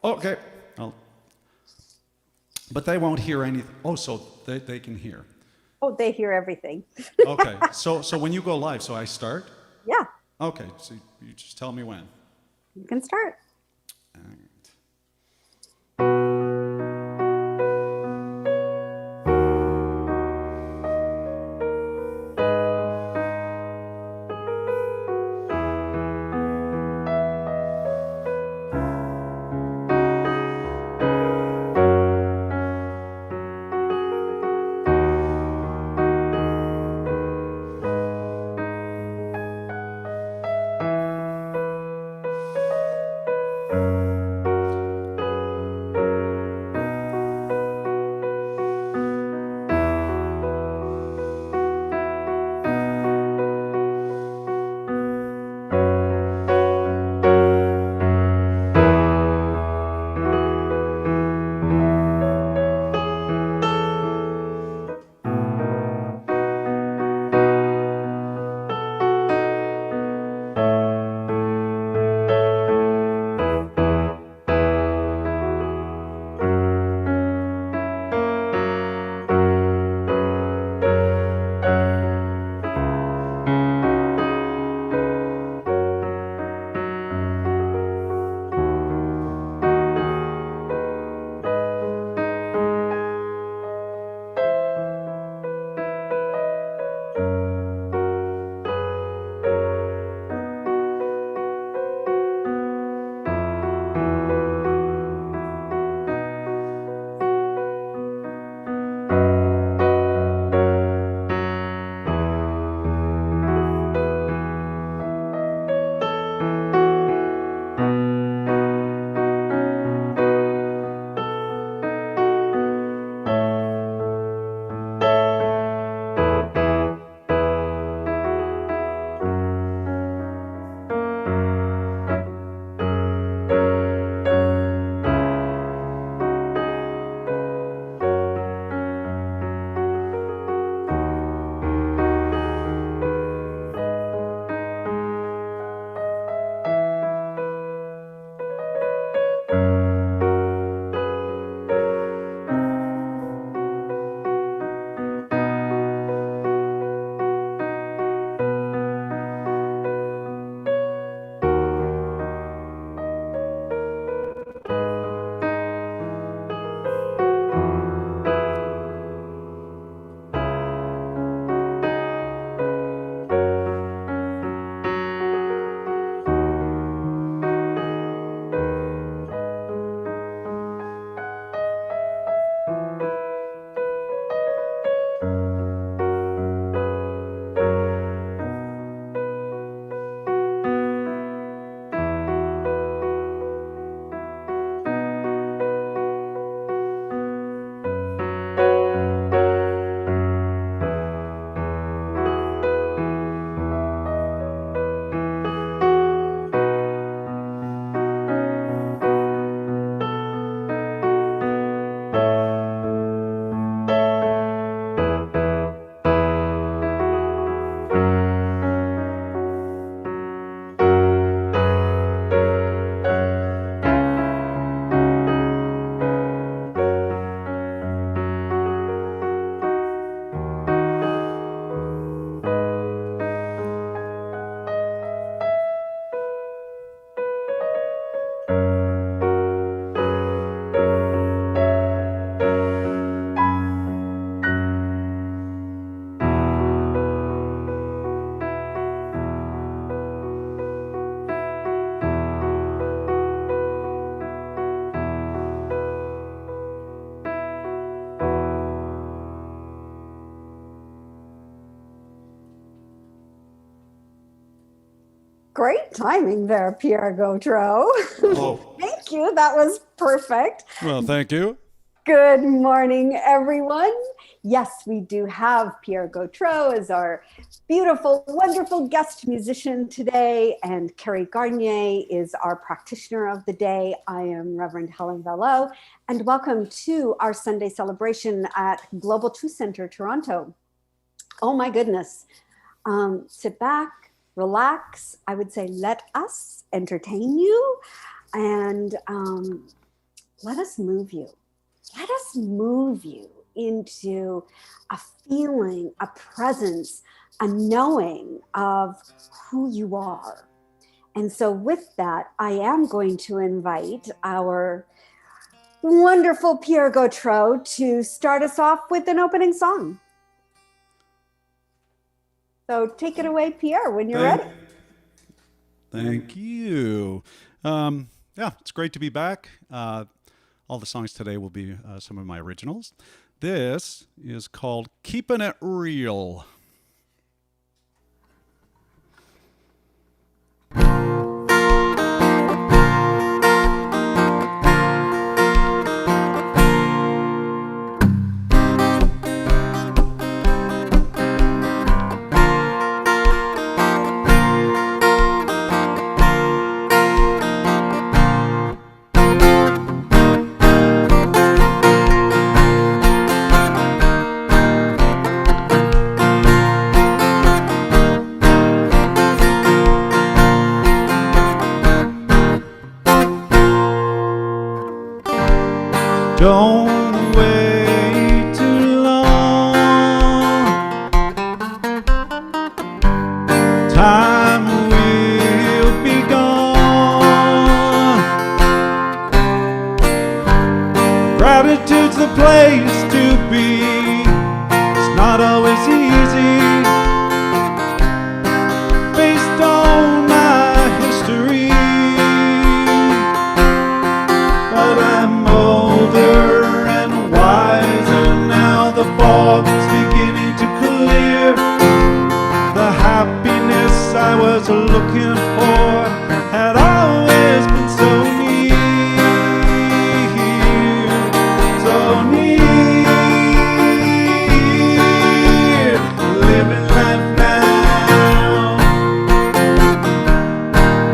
Okay. Well, but they won't hear anything. Oh, so they can hear. Oh, they hear everything. Okay. So when you go live, so I start? Yeah, Okay. So you just tell me when. you can start. All right. Great timing there, Pierre Gautreau. Oh, Thank you. That was perfect. well, thank you. Good morning, everyone. Yes, we do have Pierre Gautreau as our beautiful, wonderful guest musician today, and Carrie Garnier is our practitioner of the day. I am Reverend Helen Vallot, and welcome to our Sunday celebration at Global Truth Center, Toronto. Oh my goodness. Sit back, relax. I would say let us entertain you. And let us move you. Let us move you into a feeling, a presence, a knowing of who you are. And so, with that, I am going to invite our wonderful Pierre Gautreau to start us off with an opening song. So, take it away, Pierre, when you're ready. Thank you. Yeah, it's great to be back. All the songs today will be some of my originals. This is called Keeping It Real. Don't wait too long. Time will be gone. Gratitude's the place to be. It's not always easy. Based on my history, but I'm older and wiser now. The fog's beginning to clear. The happiness I was looking for had always been so near, so near. Living life now,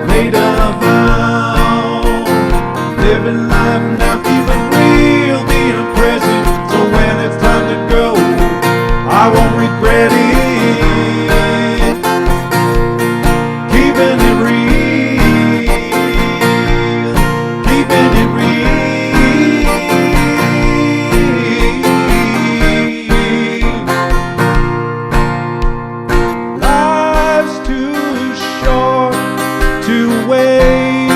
made of vow. Living life now, keep it real, being present. So when it's time to go, I won't regret it. Keeping it real, keeping it real. Life's too short to wait.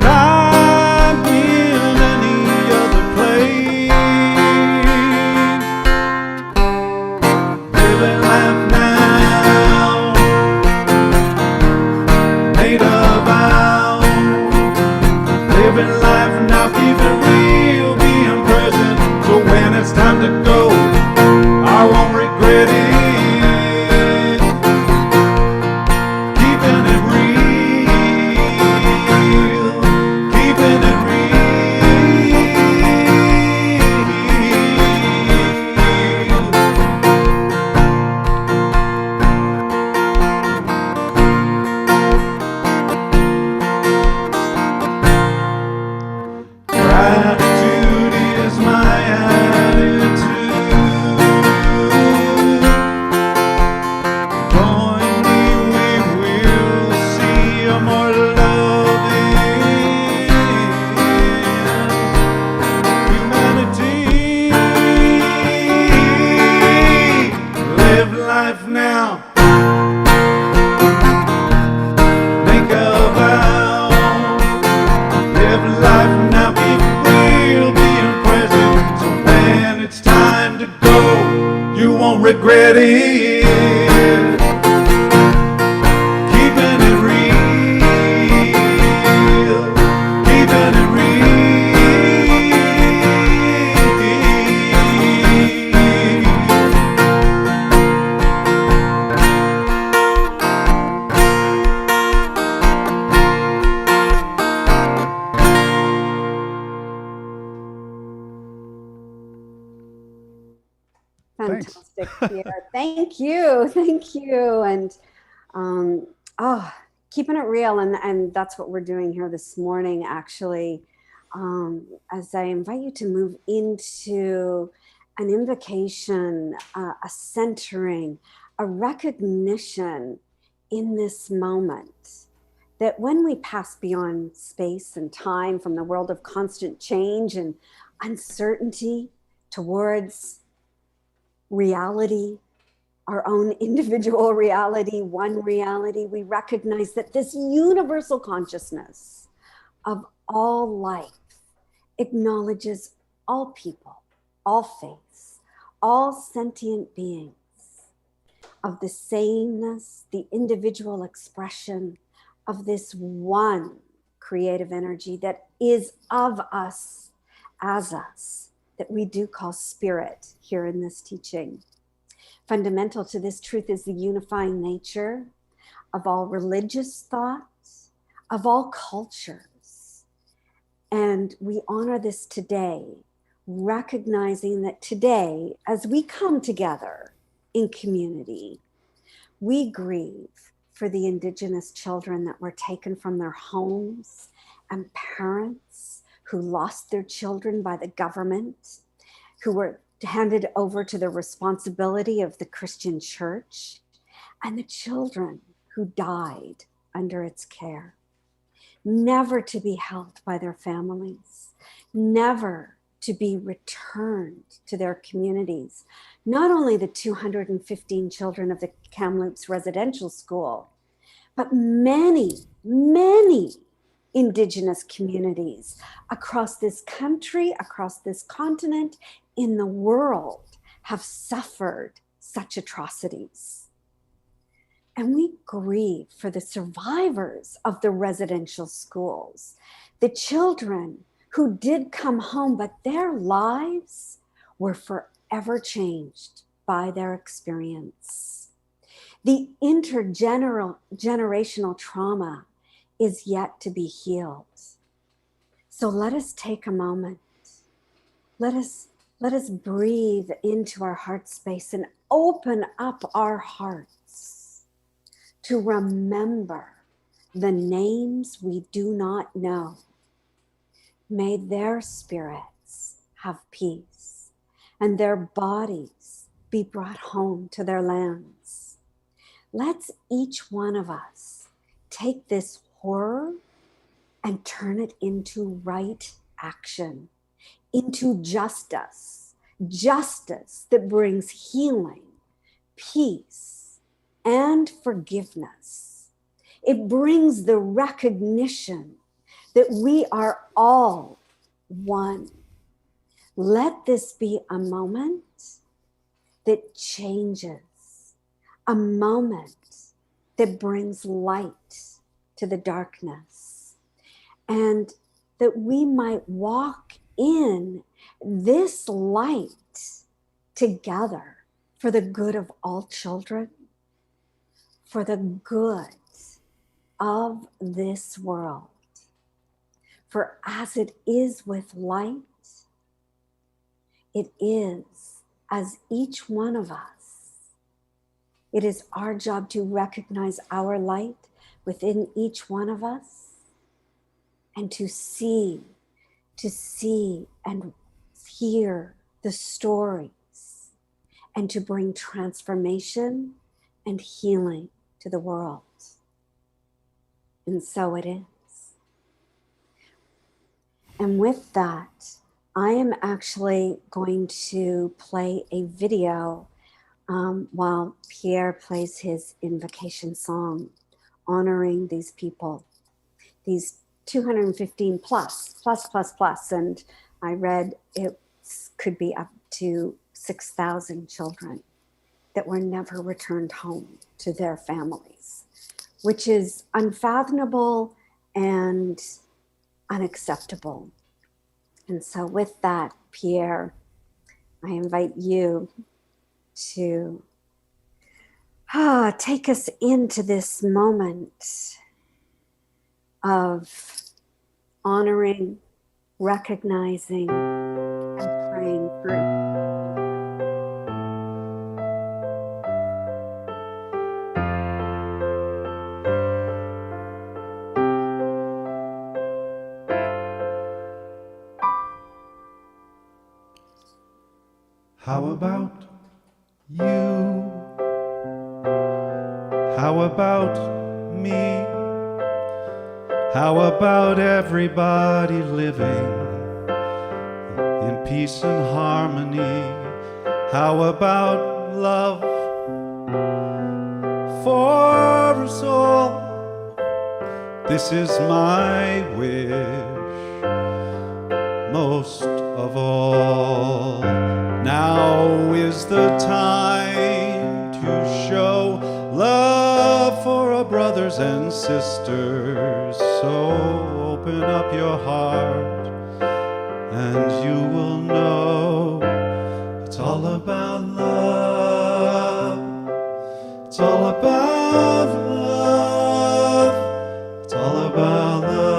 Time in any other place. Living life now, made of vow. Living life now, keep it real, being present. So when it's time to go, I won't regret it. Keeping it real, keeping it Gratitude is my attitude. Join me, we will see a more loving humanity. Live life now, make a vow. Live life now, be real, being present. So when it's time to go, you won't regret it. Keeping it real, keeping it Thanks. Fantastic, Pierre. Thank you. Thank you. And keeping it real. And that's what we're doing here this morning, actually, as I invite you to move into an invocation, a centering, a recognition in this moment that when we pass beyond space and time from the world of constant change and uncertainty towards reality, our own individual reality, one reality, we recognize that this universal consciousness of all life acknowledges all people, all faiths, all sentient beings, of the sameness, the individual expression of this one creative energy that is of us, as us, that we do call spirit here in this teaching. Fundamental to this truth is the unifying nature of all religious thoughts, of all cultures. And we honor this today, recognizing that today, as we come together in community, we grieve for the Indigenous children that were taken from their homes and parents who lost their children by the government, who were handed over to the responsibility of the Christian church, and the children who died under its care, never to be held by their families, never to be returned to their communities. Not only the 215 children of the Kamloops Residential School, but many, many Indigenous communities across this country, across this continent, in the world have suffered such atrocities. And we grieve for the survivors of the residential schools, the children who did come home, but their lives were forever changed by their experience. The intergenerational trauma is yet to be healed. So let us take a moment. Let us breathe into our heart space and open up our hearts to remember the names we do not know. May their spirits have peace and their bodies be brought home to their lands. Let's each one of us take this horror and turn it into right action, into justice that brings healing, peace, and forgiveness. It brings the recognition that we are all one. Let this be a moment that changes, a moment that brings light to the darkness, and that we might walk in this light together for the good of all children, for the good of this world. For as it is with light, it is as each one of us. It is our job to recognize our light within each one of us and to see and hear the stories and to bring transformation and healing to the world. And so it is. And with that, I am actually going to play a video while Pierre plays his invocation song, honoring these people, these 215 plus. And I read it could be up to 6,000 children that were never returned home to their families, which is unfathomable and unacceptable. And so with that, Pierre, I invite you to take us into this moment of honoring, recognizing, and praying for. How about you? How about me? How about everybody living in peace and harmony? How about love for us all? This is my wish, most of all. Now is the time to show love for our brothers and sisters. So open up your heart and you will know it's all about love. It's all about love. It's all about love.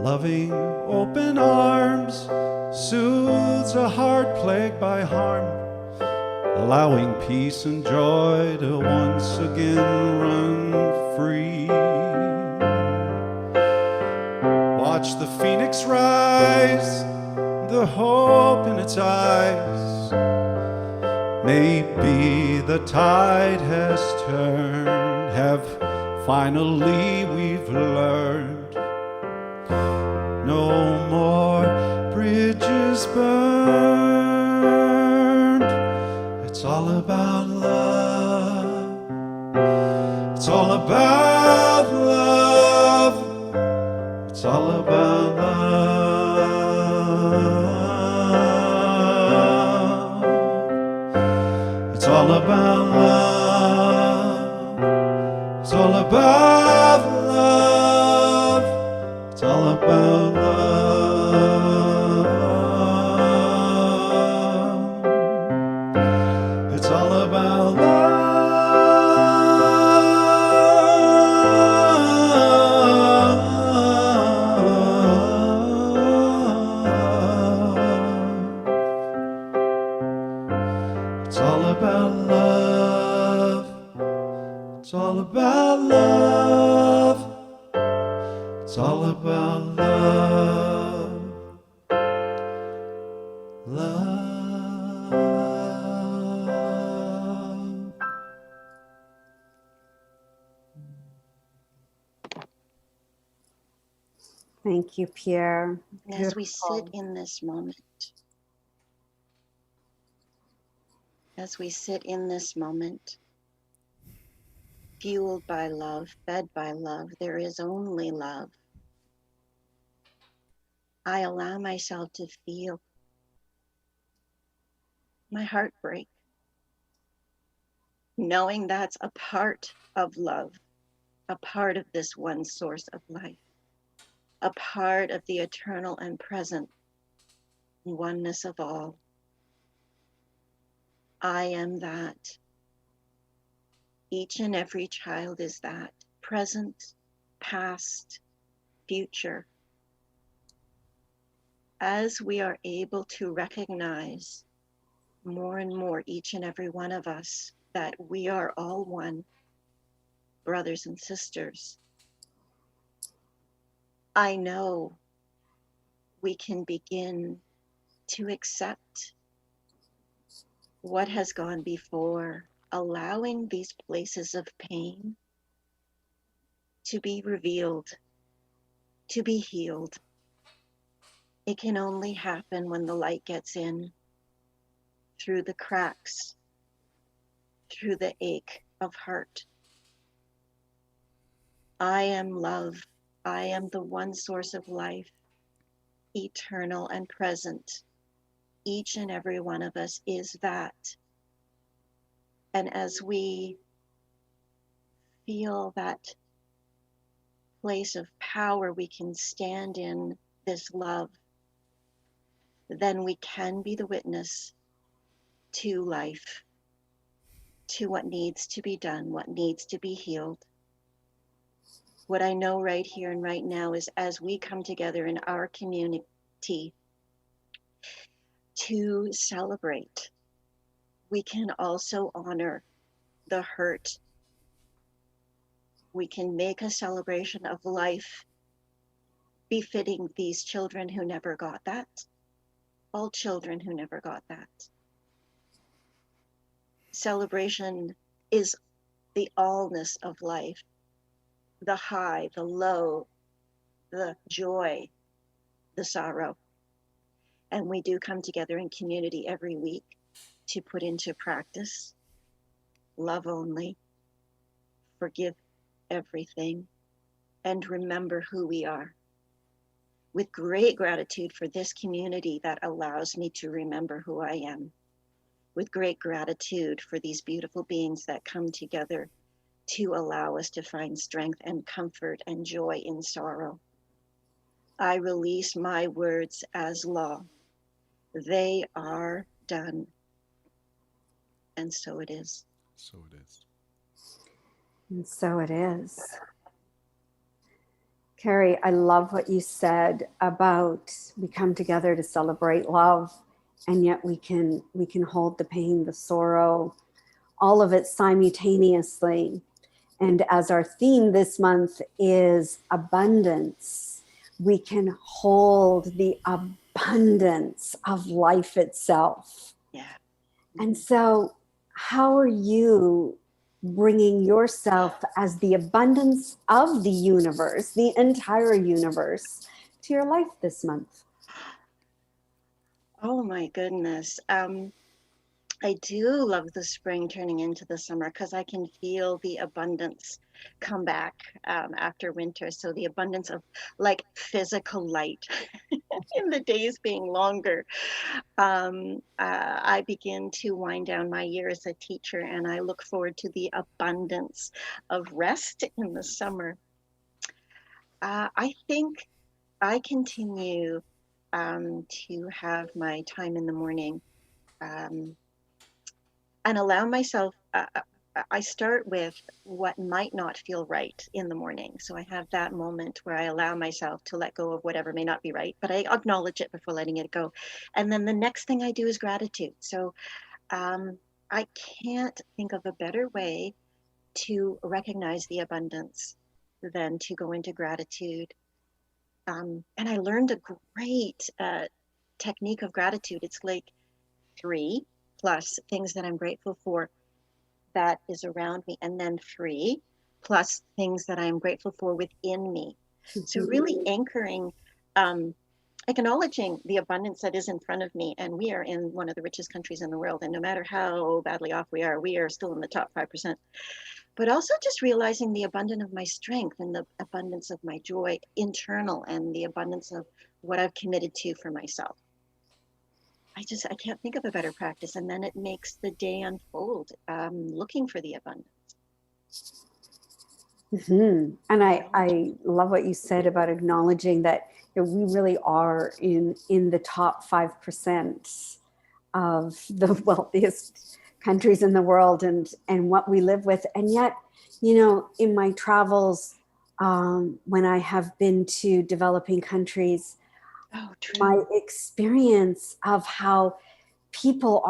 Loving open arms soothes a heart plagued by harm, allowing peace and joy to once again run free. Watch the phoenix rise, the hope in its eyes. Maybe the tide has turned, have finally we've learned. No more bridges burned. It's all about love. It's all about love. It's all about love. It's all about love. It's all about love. It's all about love. It's all about love. It's all about love. It's all about love. It's all about love. Love. Thank you, Pierre. As we Beautiful. sit in this moment, fueled by love, fed by love, there is only love. I allow myself to feel my heart break, knowing that's a part of love, a part of this one source of life, a part of the eternal and present oneness of all. I am that. Each and every child is that, present, past, future. As we are able to recognize more and more, each and every one of us, that we are all one, brothers and sisters, I know we can begin to accept what has gone before, allowing these places of pain to be revealed, to be healed. It can only happen when the light gets in through the cracks, through the ache of heart. I am love. I am the one source of life, eternal and present. Each and every one of us is that. And as we feel that place of power we can stand in this love, then we can be the witness to life, to what needs to be done, what needs to be healed. What I know right here and right now is as we come together in our community to celebrate, we can also honor the hurt. We can make a celebration of life befitting these children who never got that, all children who never got that. Celebration is the allness of life, the high, the low, the joy, the sorrow. And we do come together in community every week to put into practice love only, forgive everything, and remember who we are. With great gratitude for this community that allows me to remember who I am. With great gratitude for these beautiful beings that come together to allow us to find strength and comfort and joy in sorrow. I release my words as law. They are done. And so it is. So it is. And so it is. Carrie, I love what you said about we come together to celebrate love, and yet we can hold the pain, the sorrow, all of it simultaneously. And as our theme this month is abundance, we can hold the abundance of life itself. Yeah. And so, how are you bringing yourself as the abundance of the universe, the entire universe, to your life this month? Oh my goodness. I do love the spring turning into the summer because I can feel the abundance come back after winter. So the abundance of like physical light in the days being longer. I begin to wind down my year as a teacher, and I look forward to the abundance of rest in the summer. I think I continue to have my time in the morning. And allow myself, I start with what might not feel right in the morning. So I have that moment where I allow myself to let go of whatever may not be right, but I acknowledge it before letting it go. And then the next thing I do is gratitude. So I can't think of a better way to recognize the abundance than to go into gratitude. And I learned a great technique of gratitude. It's like 3 plus things that I'm grateful for that is around me, and then 3 plus things that I'm grateful for within me. So really anchoring, acknowledging the abundance that is in front of me. And we are in one of the richest countries in the world. And no matter how badly off we are still in the top 5%. But also just realizing the abundance of my strength and the abundance of my joy internal, and the abundance of what I've committed to for myself. I can't think of a better practice. And then it makes the day unfold, looking for the abundance. Mm-hmm. And I love what you said about acknowledging that we really are in the top 5% of the wealthiest countries in the world, and what we live with. And yet, in my travels, when I have been to developing countries, my experience of how people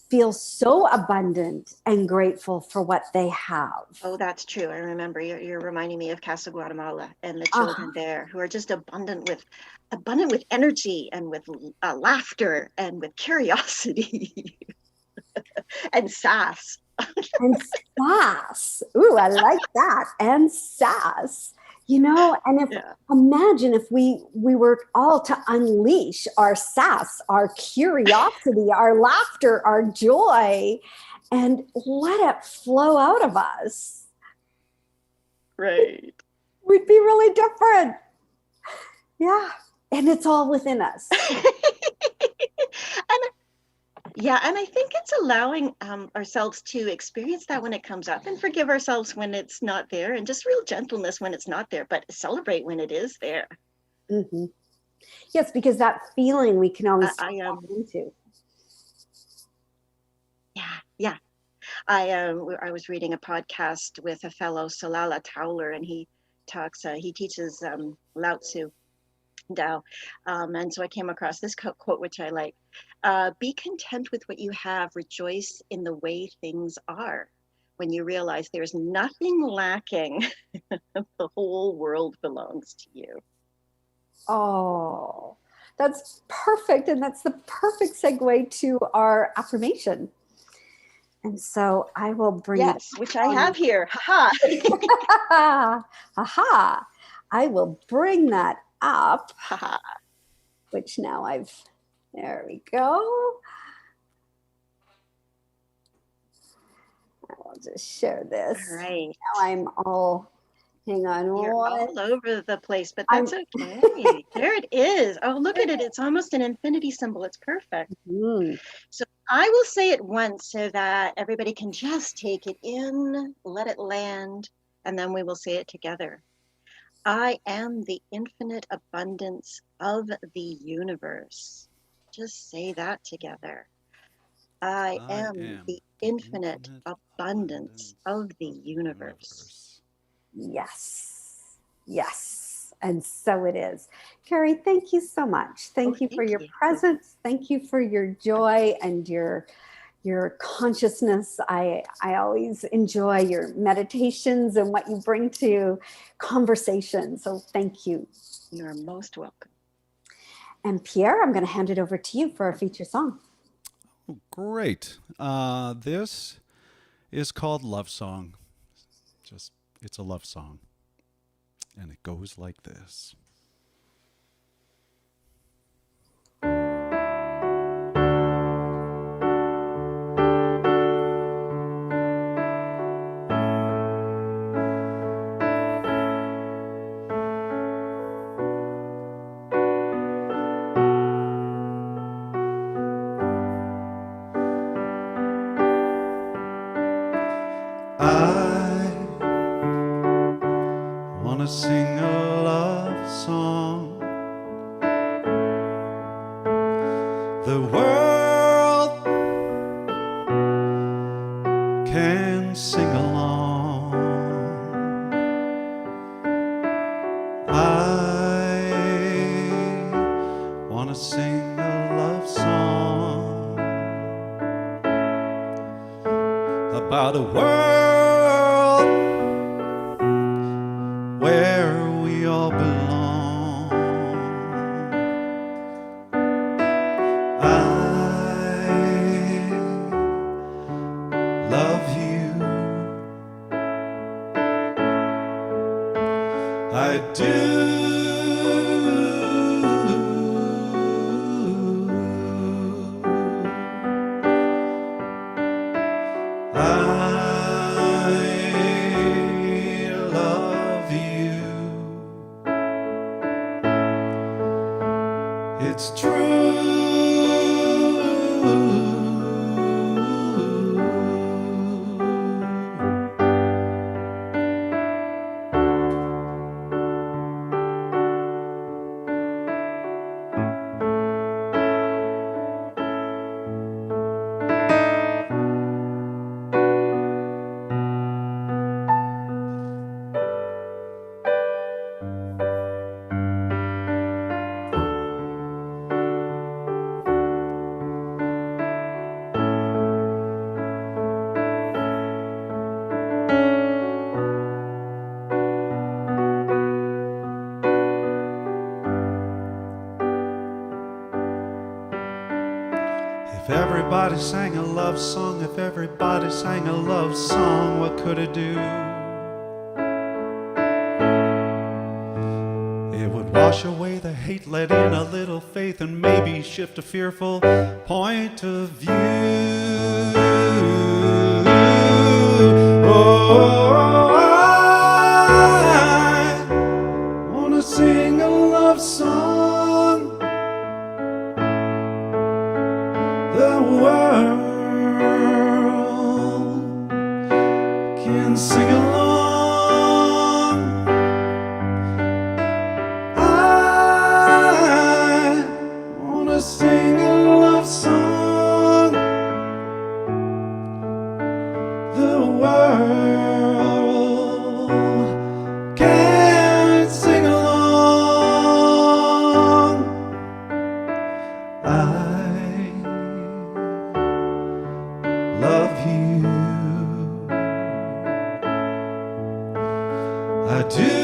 feel so abundant and grateful for what they have. Oh, that's true. I remember you're reminding me of Casa Guatemala and the children there, who are just abundant with energy and with laughter and with curiosity and sass. And sass. Ooh, I like that. And sass. And imagine if we were all to unleash our sass, our curiosity, our laughter, our joy, and let it flow out of us. Right. We'd be really different. Yeah. And it's all within us. And I think it's allowing ourselves to experience that when it comes up, and forgive ourselves when it's not there, and just real gentleness when it's not there, but celebrate when it is there. Mm-hmm. Yes, because that feeling we can always tap into. Yeah. I was reading a podcast with a fellow, Salala Towler, and he teaches Lao Tzu Tao. And so I came across this quote, which I like. Be content with what you have. Rejoice in the way things are. When you realize there's nothing lacking, the whole world belongs to you. Oh, that's perfect. And that's the perfect segue to our affirmation. And so I will bring Yes, which I have here. Ha Aha. I will bring that up, ha. which now there we go. I will just share this. All right. Now I'm all, hang on. You're all over the place, but that's okay. There it is. Oh, look at it. It's almost an infinity symbol. It's perfect. So I will say it once so that everybody can just take it in, let it land, and then we will say it together. I am the infinite abundance of the universe. Just say that together. I am the infinite abundance of the universe. Yes. Yes. And so it is. Carrie, thank you so much. Thank you for your presence. Thank you for your joy and your consciousness. I always enjoy your meditations and what you bring to conversation. So thank you. You're most welcome. And Pierre, I'm going to hand it over to you for our feature song. Oh, great. This is called Love Song. It's a love song. And it goes like this. I want to sing a love song. The world can sing along. I want to sing a love song about a world where we all belong. I love you. I do. It's true. If everybody sang a love song, if everybody sang a love song, what could it do? It would wash away the hate, let in a little faith, and maybe shift a fearful point of view. Oh, I wanna sing a love song. The world can sing along. I wanna sing a love song. The world can sing along. Love you. I do.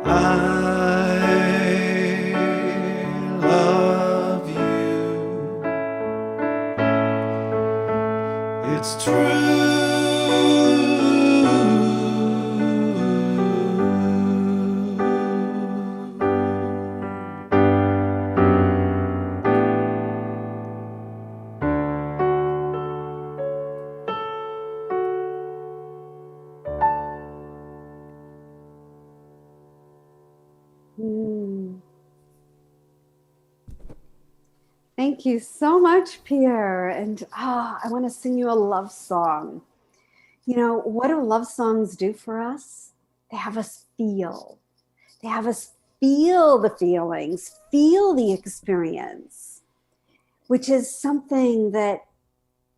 I Thank you so much, Pierre. And I want to sing you a love song. You know, what do love songs do for us? They have us feel. They have us feel the feelings, feel the experience, which is something that,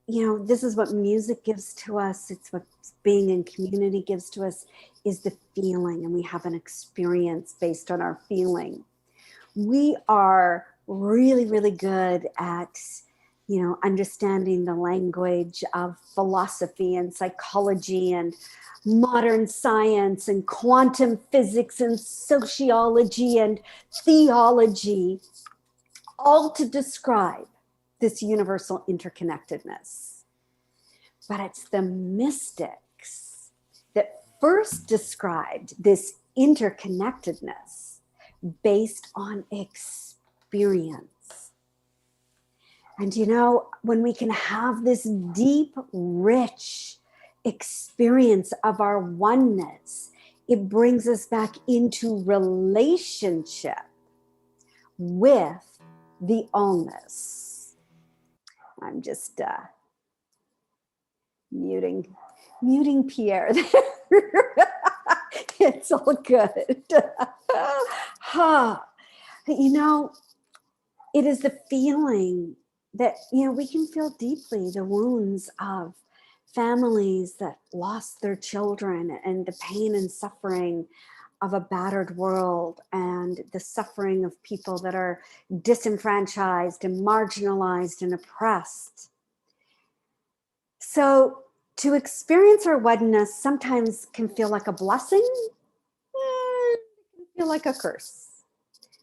you know, this is what music gives to us. It's what being in community gives to us, is the feeling, and we have an experience based on our feeling. We are really, really good at, you know, understanding the language of philosophy and psychology and modern science and quantum physics and sociology and theology, all to describe this universal interconnectedness. But it's the mystics that first described this interconnectedness based on experience. And you know, when we can have this deep, rich experience of our oneness, it brings us back into relationship with the allness. I'm just muting Pierre there. It's all good. You know, it is the feeling that, you know, we can feel deeply the wounds of families that lost their children, and the pain and suffering of a battered world, and the suffering of people that are disenfranchised and marginalized and oppressed. So to experience our oneness sometimes can feel like a blessing, it can feel like a curse.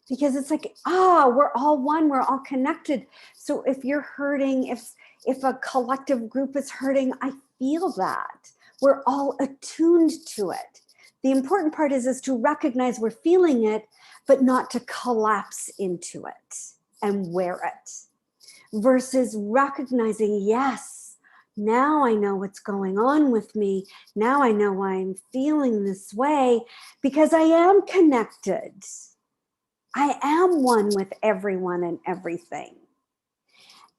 Because it's like, we're all one, we're all connected. So if you're hurting, if a collective group is hurting, I feel that. We're all attuned to it. The important part is to recognize we're feeling it, but not to collapse into it and wear it. Versus recognizing, yes, now I know what's going on with me. Now I know why I'm feeling this way, because I am connected. I am one with everyone and everything.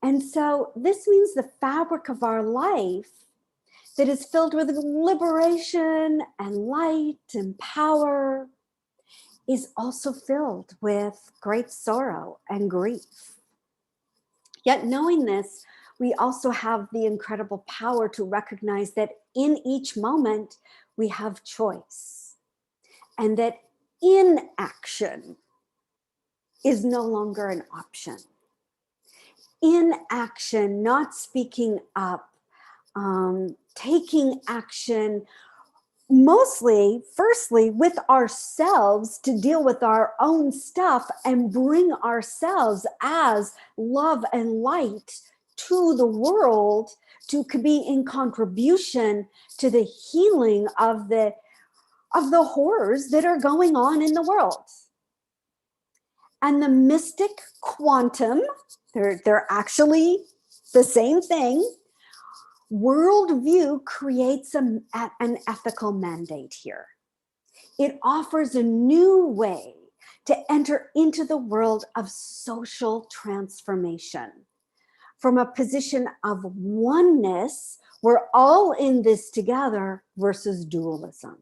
And so this means the fabric of our life that is filled with liberation and light and power is also filled with great sorrow and grief. Yet knowing this, we also have the incredible power to recognize that in each moment we have choice, and that inaction is no longer an option. Inaction, not speaking up, taking action, firstly, with ourselves to deal with our own stuff and bring ourselves as love and light to the world, to be in contribution to the healing of the horrors that are going on in the world. And the mystic quantum, they're actually the same thing. Worldview creates an ethical mandate here. It offers a new way to enter into the world of social transformation from a position of oneness, we're all in this together, versus dualism.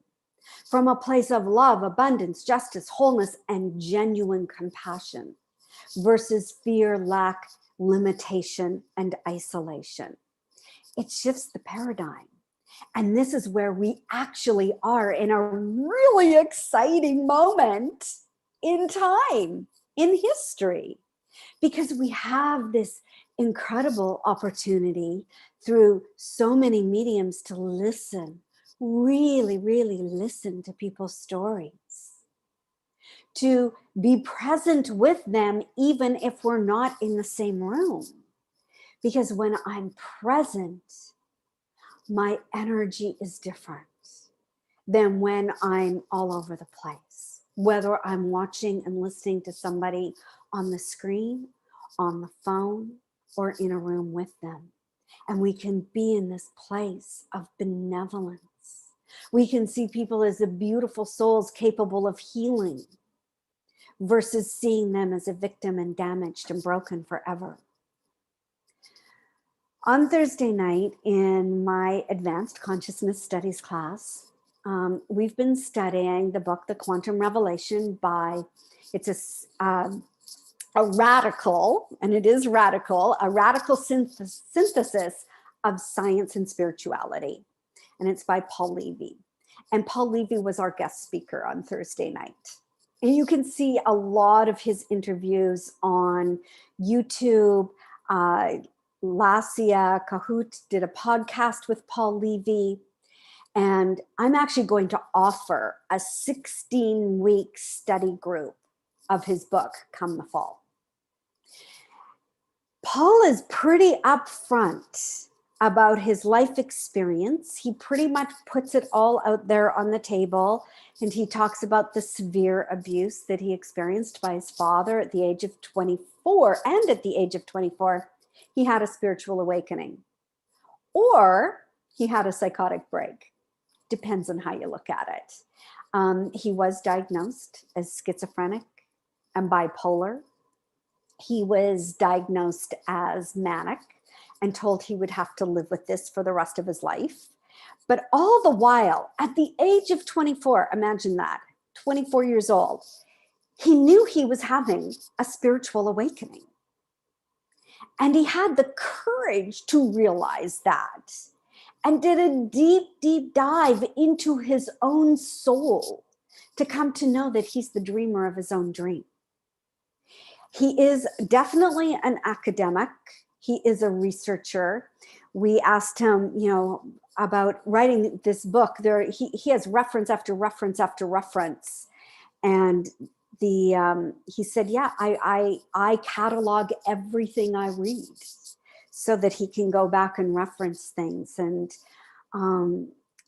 From a place of love, abundance, justice, wholeness, and genuine compassion, versus fear, lack, limitation, and isolation. It shifts the paradigm. And this is where we actually are in a really exciting moment in time, in history, because we have this incredible opportunity through so many mediums to listen, really, really listen to people's stories, to be present with them, even if we're not in the same room. Because when I'm present, my energy is different than when I'm all over the place, whether I'm watching and listening to somebody on the screen, on the phone, or in a room with them. And we can be in this place of benevolence. We can see people as the beautiful souls capable of healing, versus seeing them as a victim and damaged and broken forever. On Thursday night in my advanced consciousness studies class, we've been studying the book, The Quantum Revelation by, it's a radical, and it is radical, a radical synthesis of science and spirituality. And it's by Paul Levy. And Paul Levy was our guest speaker on Thursday night. And you can see a lot of his interviews on YouTube. Lasia Kahoot did a podcast with Paul Levy. And I'm actually going to offer a 16-week study group of his book come the fall. Paul is pretty upfront about his life experience. He pretty much puts it all out there on the table, and he talks about the severe abuse that he experienced by his father at the age of 24. And at the age of 24, he had a spiritual awakening, or he had a psychotic break. Depends on how you look at it. He was diagnosed as schizophrenic and bipolar. He was diagnosed as manic and told he would have to live with this for the rest of his life. But all the while, at the age of 24, imagine that, 24 years old, he knew he was having a spiritual awakening. And he had the courage to realize that and did a deep, deep dive into his own soul to come to know that he's the dreamer of his own dream. He is definitely an academic. He is a researcher. We asked him, about writing this book. He has reference after reference after reference. And he said, yeah, I catalog everything I read so that he can go back and reference things. And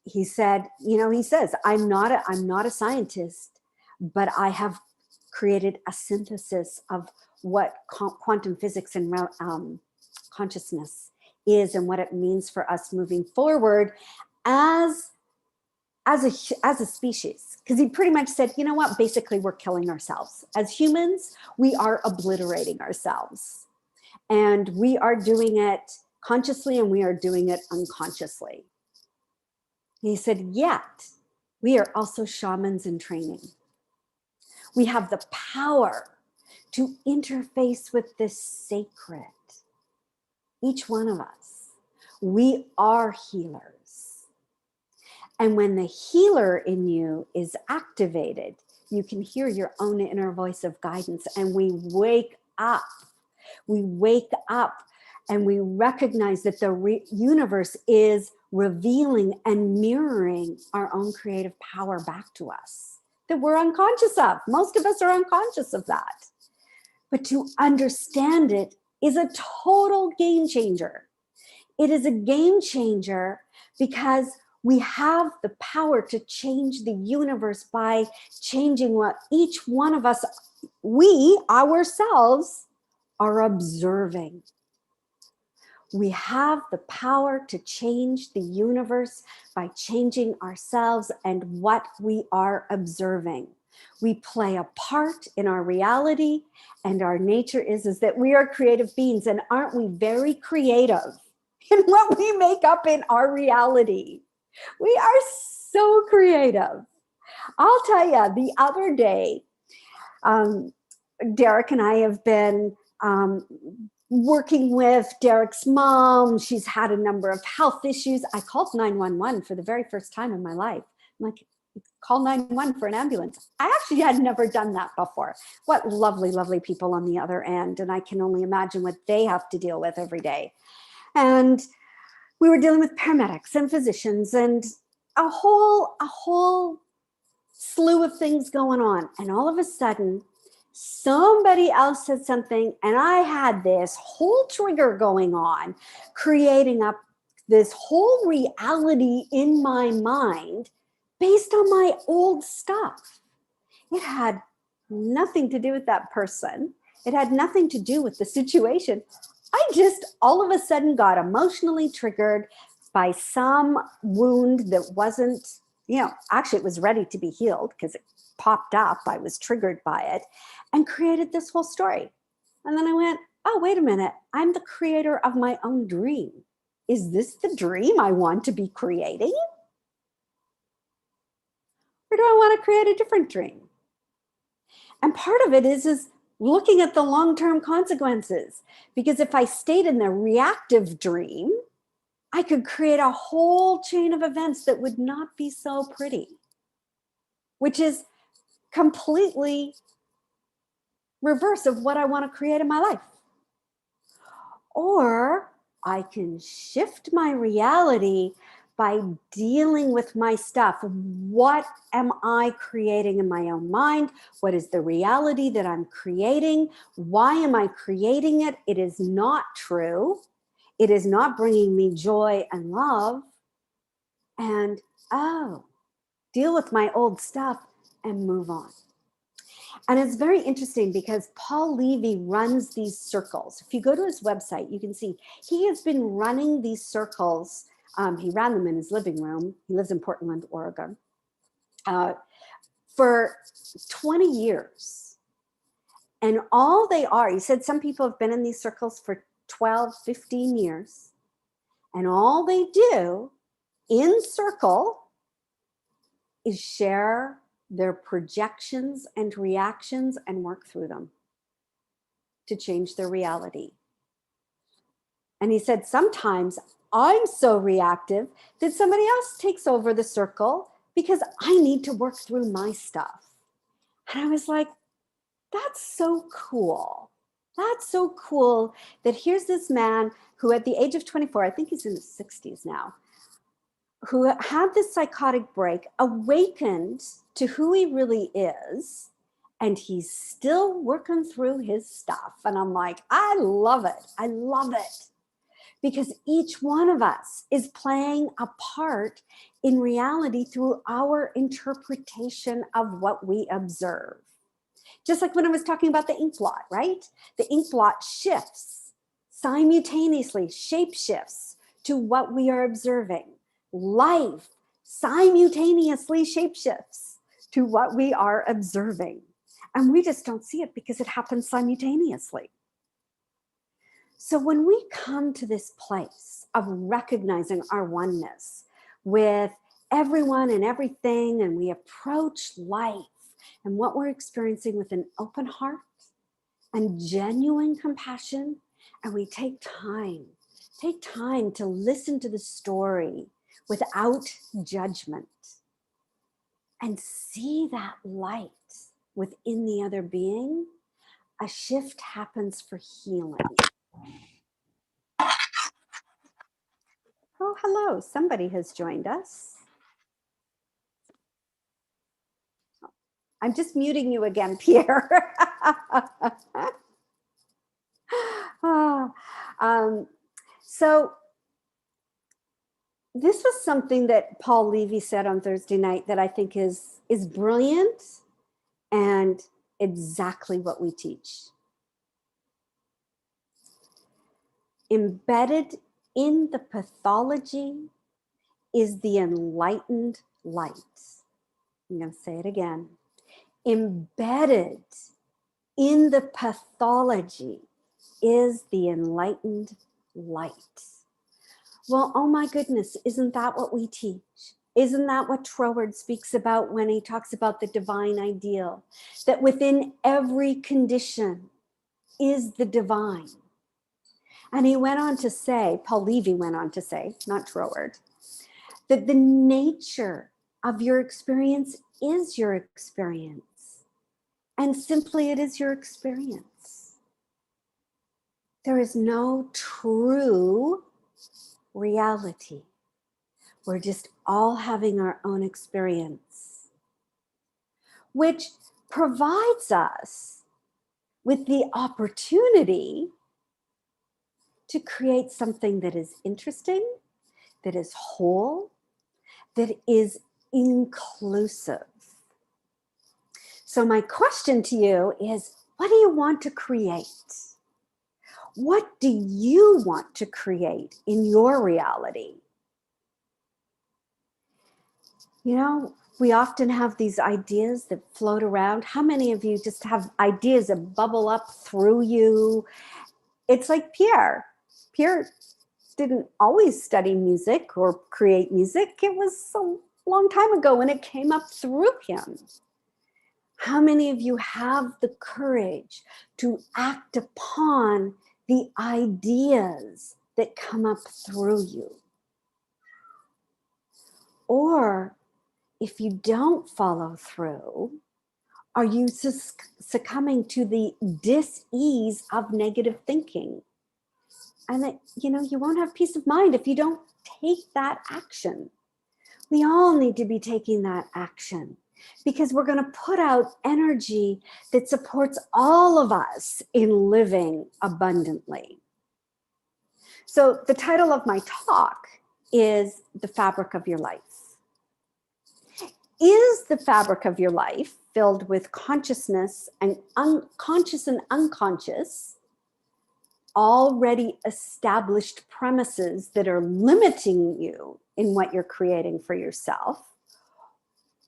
he said, he says, I'm not a scientist, but I have created a synthesis of what quantum physics and consciousness is and what it means for us moving forward as a species. Because he pretty much said, basically we're killing ourselves. As humans, we are obliterating ourselves. And we are doing it consciously and we are doing it unconsciously. He said, yet we are also shamans in training. We have the power to interface with the sacred. Each one of us, we are healers. And when the healer in you is activated, you can hear your own inner voice of guidance, and we wake up. We wake up and we recognize that the universe is revealing and mirroring our own creative power back to us that we're unconscious of. Most of us are unconscious of that. But to understand it is a total game changer. It is a game changer because we have the power to change the universe by changing what each one of us, we ourselves, are observing. We have the power to change the universe by changing ourselves and what we are observing. We play a part in our reality, and our nature is that we are creative beings. And aren't we very creative in what we make up in our reality? We are so creative. I'll tell you, the other day, Derek and I have been working with Derek's mom. She's had a number of health issues. I called 911 for the very first time in my life. I'm like, call 911 for an ambulance. I actually had never done that before. What lovely, lovely people on the other end. And I can only imagine what they have to deal with every day. And we were dealing with paramedics and physicians and a whole slew of things going on. And all of a sudden, somebody else said something, and I had this whole trigger going on, creating up this whole reality in my mind based on my old stuff. It had nothing to do with that person. It had nothing to do with the situation. I just all of a sudden got emotionally triggered by some wound that wasn't, actually it was ready to be healed because popped up. I was triggered by it and created this whole story. And then I went, oh, wait a minute. I'm the creator of my own dream. Is this the dream I want to be creating? Or do I want to create a different dream? And part of it is looking at the long-term consequences. Because if I stayed in the reactive dream, I could create a whole chain of events that would not be so pretty, which is completely reverse of what I want to create in my life. Or I can shift my reality by dealing with my stuff. What am I creating in my own mind? What is the reality that I'm creating? Why am I creating it? It is not true. It is not bringing me joy and love. And deal with my old stuff and move on. And it's very interesting because Paul Levy runs these circles. If you go to his website, you can see he has been running these circles. He ran them in his living room. He lives in Portland, Oregon, for 20 years. And all they are, he said some people have been in these circles for 12, 15 years. And all they do in circle is share their projections and reactions and work through them to change their reality. And he said, sometimes I'm so reactive that somebody else takes over the circle because I need to work through my stuff. And I was like, that's so cool. That's so cool that here's this man who at the age of 24, I think he's in his 60s now, who had this psychotic break, awakened to who he really is, and he's still working through his stuff. And I'm like, I love it. I love it. Because each one of us is playing a part in reality through our interpretation of what we observe. Just like when I was talking about the ink blot, right? The ink blot shifts simultaneously, shape shifts to what we are observing. Life simultaneously shapeshifts to what we are observing. And we just don't see it because it happens simultaneously. So when we come to this place of recognizing our oneness with everyone and everything, and we approach life and what we're experiencing with an open heart and genuine compassion, and we take time to listen to the story without judgment and see that light within the other being, a shift happens for healing. Oh, hello, somebody has joined us. I'm just muting you again, Pierre. So this was something that Paul Levy said on Thursday night that I think is brilliant and exactly what we teach. Embedded in the pathology is the enlightened light. I'm going to say it again. Embedded in the pathology is the enlightened light. Well, oh my goodness, isn't that what we teach? Isn't that what Troward speaks about when he talks about the divine ideal? That within every condition is the divine. And he went on to say, Paul Levy went on to say, not Troward, that the nature of your experience is your experience. And simply it is your experience. There is no true reality. We're just all having our own experience, which provides us with the opportunity to create something that is interesting, that is whole, that is inclusive. So my question to you is, what do you want to create? What do you want to create in your reality? You know, We often have these ideas that float around. How many of you just have ideas that bubble up through you? It's like Pierre. Pierre didn't always study music or create music. It was a long time ago when it came up through him. How many of you have the courage to act upon the ideas that come up through you? Or if you don't follow through, are you succumbing to the dis-ease of negative thinking? And that, you won't have peace of mind if you don't take that action. We all need to be taking that action because we're going to put out energy that supports all of us in living abundantly. So the title of my talk is The Fabric of Your Life. Is the fabric of your life filled with consciousness and unconscious and unconscious, already established premises that are limiting you in what you're creating for yourself?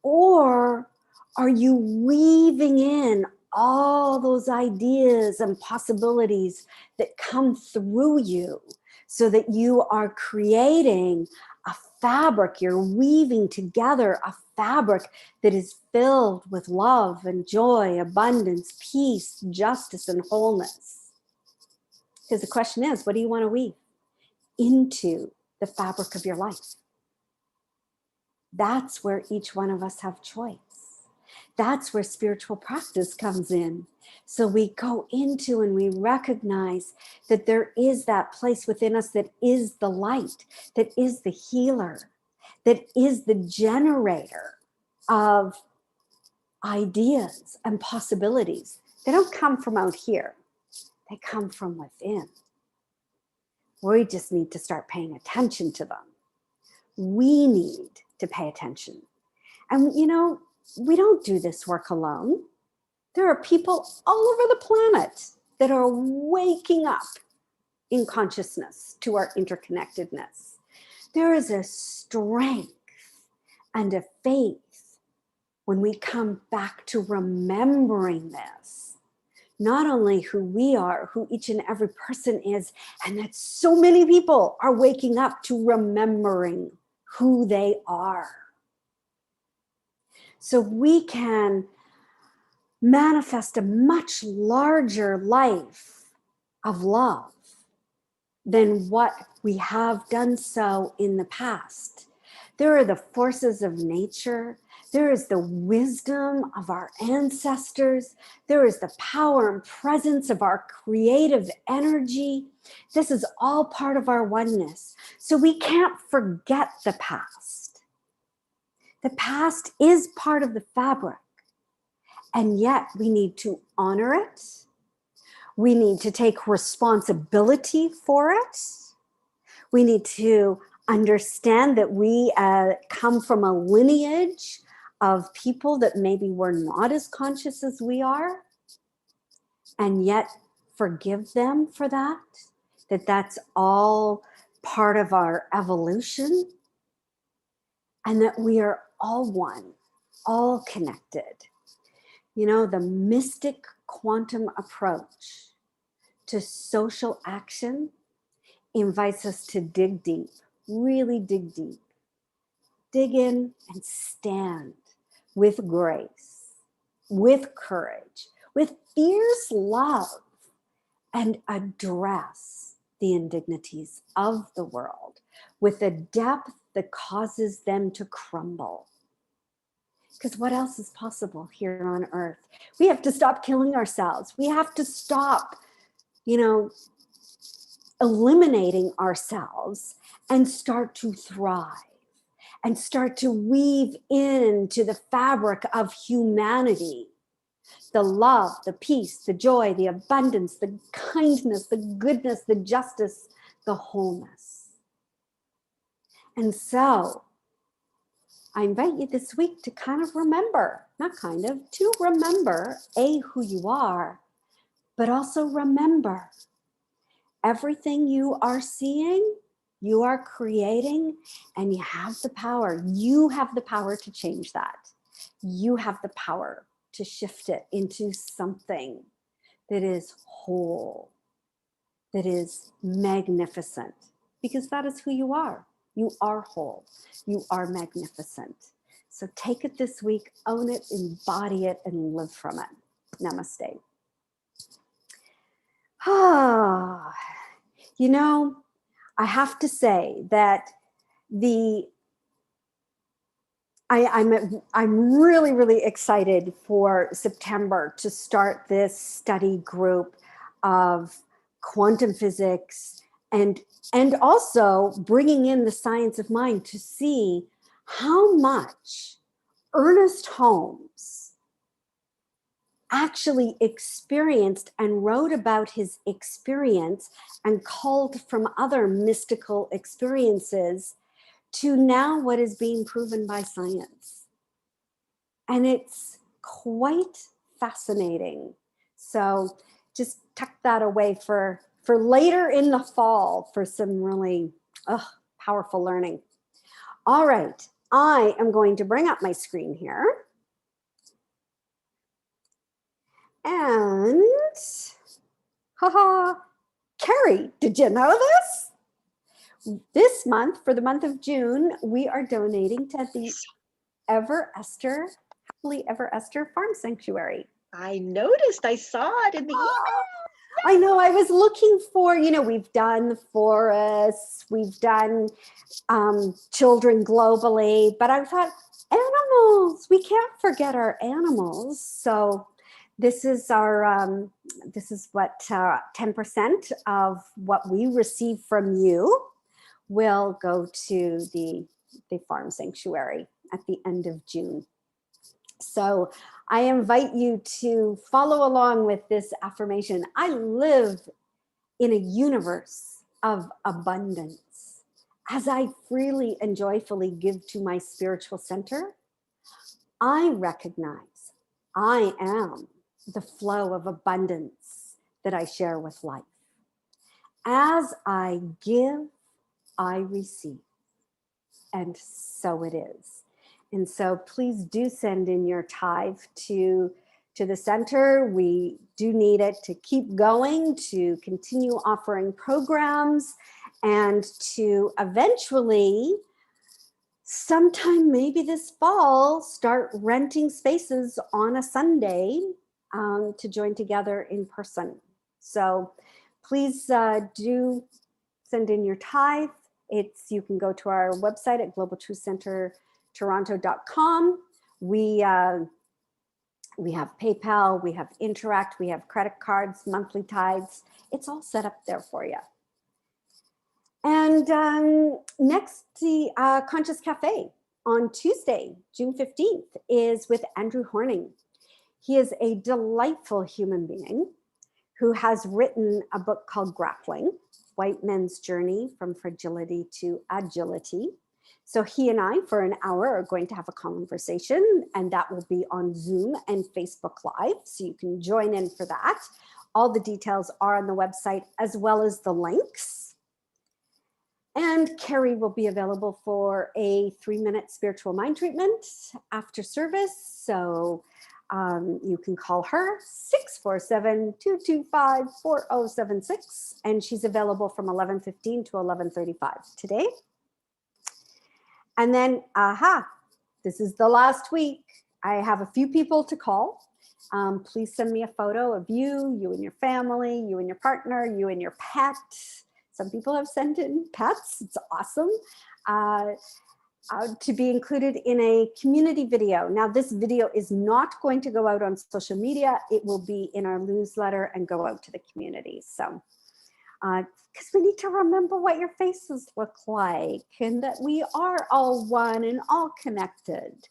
Or are you weaving in all those ideas and possibilities that come through you so that you are creating a fabric, you're weaving together a fabric that is filled with love and joy, abundance, peace, justice, and wholeness? Because the question is, what do you want to weave into the fabric of your life? That's where each one of us have choice. That's where spiritual practice comes in. So we go into and we recognize that there is that place within us that is the light, that is the healer, that is the generator of ideas and possibilities. They don't come from out here. They come from within. We just need to start paying attention to them. We need to pay attention. And we don't do this work alone. There are people all over the planet that are waking up in consciousness to our interconnectedness. There is a strength and a faith when we come back to remembering this. Not only who we are, who each and every person is, and that so many people are waking up to remembering who they are. So we can manifest a much larger life of love than what we have done so in the past. There are the forces of nature. There is the wisdom of our ancestors. There is the power and presence of our creative energy. This is all part of our oneness. So we can't forget the past. The past is part of the fabric, and yet we need to honor it. We need to take responsibility for it. We need to understand that we come from a lineage of people that maybe were not as conscious as we are, and yet forgive them for that, that's all part of our evolution, and that we are all one, all connected. The mystic quantum approach to social action invites us to dig deep, really dig deep. Dig in and stand with grace, with courage, with fierce love, and address the indignities of the world with a depth that causes them to crumble. Because what else is possible here on earth? We have to stop killing ourselves. We have to stop, eliminating ourselves and start to thrive and start to weave into the fabric of humanity the love, the peace, the joy, the abundance, the kindness, the goodness, the justice, the wholeness. And so I invite you this week to to remember who you are, but also remember everything you are seeing You are creating, and you have the power. You have the power to change that. You have the power to shift it into something that is whole, that is magnificent, because that is who you are. You are whole. You are magnificent. So take it this week, own it, embody it, and live from it. Namaste. Ah, you know, I have to say that I'm really, really excited for September to start this study group of quantum physics and also bringing in the science of mind to see how much Ernest Holmes actually experienced and wrote about his experience and culled from other mystical experiences to now what is being proven by science. And it's quite fascinating. So just tuck that away for later in the fall for some really powerful learning. All right, I am going to bring up my screen here. And, Carrie, did you know this? This month, for the month of June, we are donating to the Happily Ever Esther Farm Sanctuary. I noticed, I saw it in the email. I know, I was looking for, we've done forests, we've done children globally, but I thought, animals, we can't forget our animals. So this is our, this is what 10% of what we receive from you will go to the farm sanctuary at the end of June. So I invite you to follow along with this affirmation. I live in a universe of abundance. As I freely and joyfully give to my spiritual center, I recognize I am the flow of abundance that I share with life. As I give, I receive. And so it is. And so please do send in your tithe to the center. We do need it to keep going, to continue offering programs, and to eventually, sometime maybe this fall, start renting spaces on a Sunday to join together in person. So please do send in your tithe. You can go to our website at globaltruthcentertoronto.com. We have PayPal, we have Interact, we have credit cards, monthly tithes. It's all set up there for you. And next, the Conscious Cafe on Tuesday, June 15th, is with Andrew Horning. He is a delightful human being who has written a book called Grappling: White Men's Journey from Fragility to Agility. So he and I, for an hour, are going to have a conversation, and that will be on Zoom and Facebook Live, so you can join in for that. All the details are on the website, as well as the links. And Carrie will be available for a 3-minute spiritual mind treatment after service. So you can call her 647-225-4076, and she's available from 11:15 to 11:35 today. And then, this is the last week. I have a few people to call. Please send me a photo of you and your family, you and your partner, you and your pet. Some people have sent in pets. It's awesome. To be included in a community video. Now, this video is not going to go out on social media. It will be in our newsletter and go out to the community. So, because we need to remember what your faces look like and that we are all one and all connected.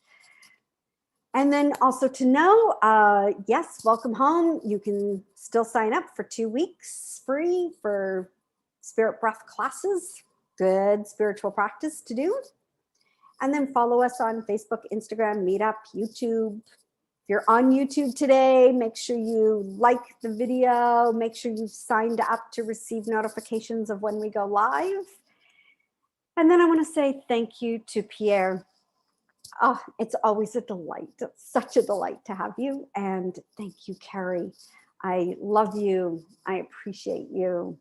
And then also to know, yes, welcome home. You can still sign up for 2 weeks free for spirit breath classes. Good spiritual practice to do. And then follow us on Facebook, Instagram, Meetup, YouTube. If you're on YouTube today, make sure you like the video. Make sure you've signed up to receive notifications of when we go live. And then I want to say thank you to Pierre. Oh, it's always a delight. It's such a delight to have you. And thank you, Carrie. I love you. I appreciate you.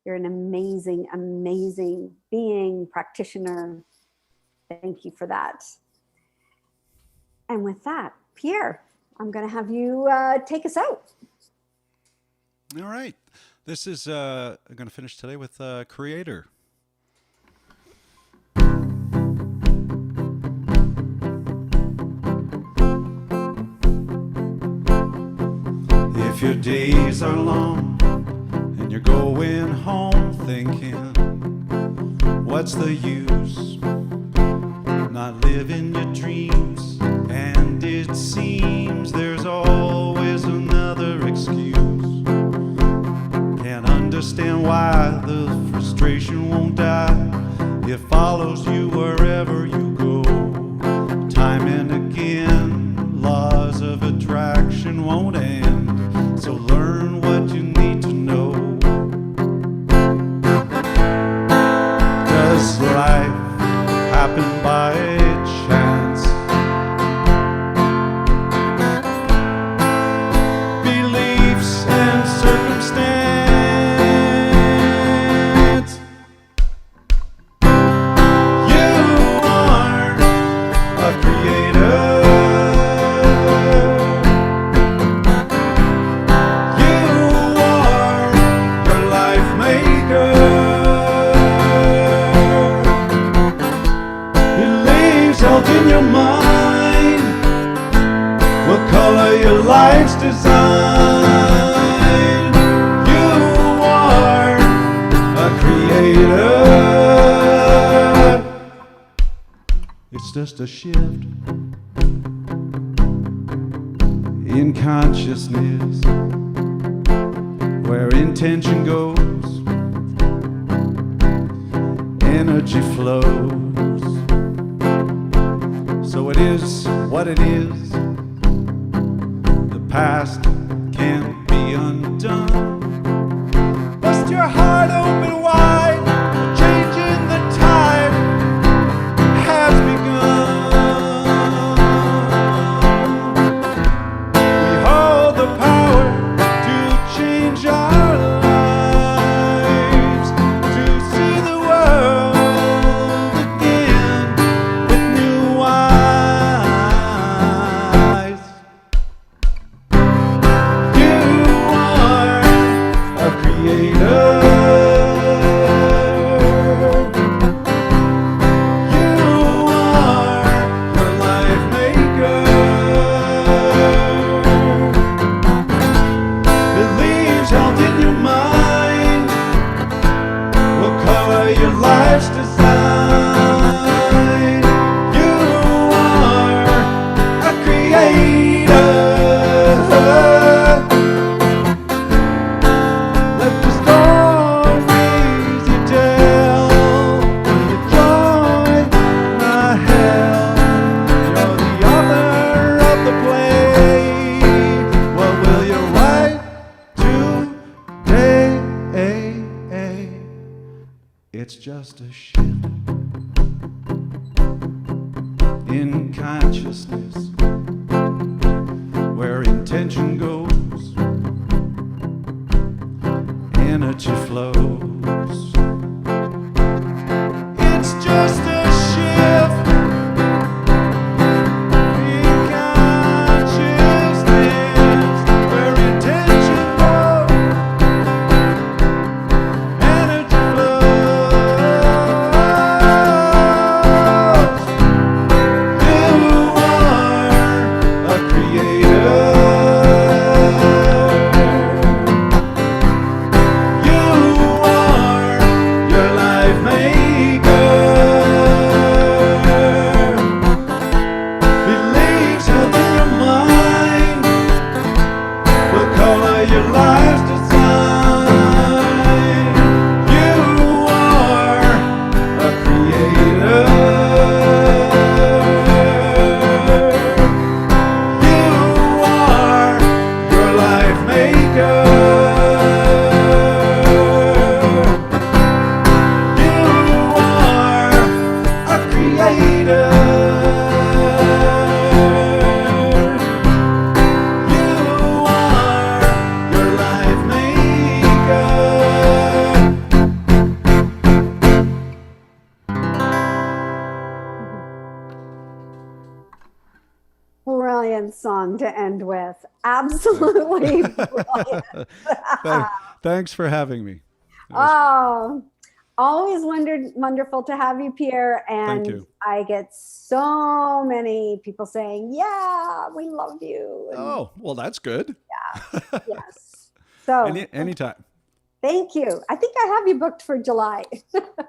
You're an amazing, amazing being, practitioner. Thank you for that. And with that, Pierre, I'm going to have you take us out. All right. This is I'm going to finish today with Creator. If your days are long and you're going home thinking, what's the use? Not living your dreams, and it seems there's always another excuse. Can't understand why the frustration won't die. It follows you wherever you go. Time and again, laws of attraction won't end. So learn what you need to know. Does life happen by chance? Beliefs and circumstance. You are a creator. You are your life maker. Beliefs held in your mind will color your life's design. You are a creator. It's just a shift in consciousness where intention goes, energy flows. So it is what it is. The past can't be undone. Bust your heart open wide. The change in the tide has begun. We hold the power to change our lives, to see the world again with new eyes. You are a creator. You are your life maker. Beliefs held in your mind will color your life's design. You are a creator. Let the stories you tell bring you joy, not hell. You're the author of the play. What will you write today? It's just a shift in consciousness where intention goes, energy flows. It's just a shift in consciousness where intention goes, energy flows. You are a creator. You are brilliant song to end with. Absolutely brilliant. Thanks for having me. Oh, always wonderful to have you, Pierre. Thank And you. I get so many people saying, yeah, we love you. And Oh, well, that's good. yes. So Anytime. thank you. I think I have you booked for July.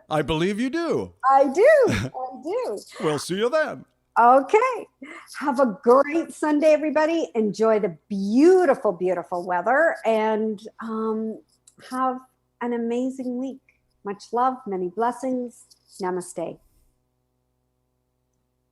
I believe you do. I do. We'll see you then. Okay. Have a great Sunday, everybody. Enjoy the beautiful, beautiful weather and have an amazing week. Much love, many blessings. Namaste.